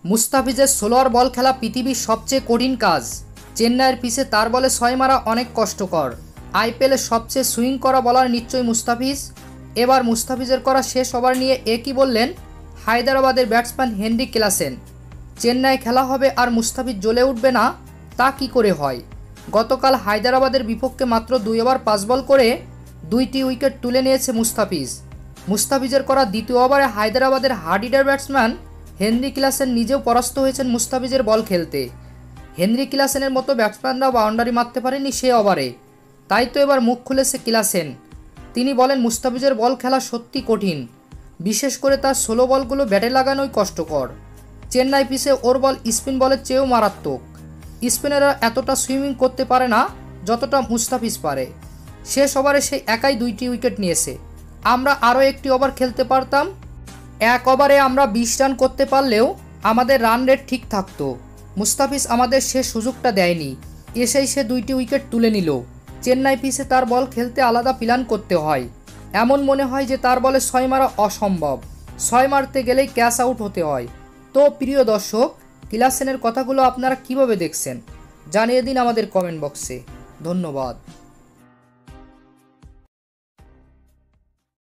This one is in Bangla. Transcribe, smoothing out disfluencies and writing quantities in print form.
মুস্তাফিজের স্লোয়ার বল খেলা পৃথিবীর সবচেয়ে কঠিন কাজ। চেন্নাইয়ের পিচে তার বলে 6 মারা অনেক কষ্টকর। আইপিএলে সবচেয়ে সুইং করা বলার নিশ্চয়ই মুস্তাফিজ। এবার মুস্তাফিজের করা শেষ ওভার নিয়ে একই বললেন হায়দরাবাদের ব্যাটসম্যান হেনরি ক্লাসেন। চেন্নাই খেলা হবে আর মুস্তাফিজ জ্বলে উঠবে না, তা কি করে হয়? গতকাল হায়দরাবাদের বিপক্ষে মাত্র 2 ওভার 5 বল করে 2টি উইকেট তুলে নিয়েছে মুস্তাফিজ। মুস্তাফিজের করা দ্বিতীয় ওভারে হায়দরাবাদের হার্ড-হিটার ব্যাটসম্যান হেনরি ক্লাসেন নিজেও পরাস্ত হয়েছেন মুস্তাফিজের বল খেলতে। হেনরি ক্লাসেনের মতো ব্যাটসম্যানরা বাউন্ডারি মারতে পারেনি সে ওভারে, তাই তো এবার মুখ খুলেছে ক্লাসেন। তিনি বলেন মুস্তাফিজের বল খেলা সত্যি কঠিন, বিশেষ করে তার স্লো বলগুলো ব্যাটে লাগানোই কষ্টকর। চেন্নাই পিচে ওর বল স্পিন বলের চেয়েও মারাত্মক। স্পিনাররা এতটা সুইমিং করতে পারে না যতটা মুস্তাফিজ পারে। শেষ ওভারে সে একাই 2টি উইকেট নিয়েছে। আমরা আরও একটি ওভার খেলতে পারতাম। এক ওভারে আমরা 20 রান করতে পারলেও আমাদের রান রেট ঠিক থাকতো। মুস্তাফিজ আমাদের সে সুযোগটা দেয়নি, এসেই সে 2টি উইকেট তুলে নিল। চেন্নাই পিচে তার বল খেলতে আলাদা প্ল্যান করতে হয়। এমন মনে হয় যে তার বলে 6 মারা অসম্ভব, 6 মারতে গেলেই ক্যাচ আউট হতে হয়। তো প্রিয় দর্শক, ক্লাসেনের কথাগুলো আপনারা কিভাবে দেখছেন জানিয়ে দিন আমাদের কমেন্ট বক্সে। ধন্যবাদ।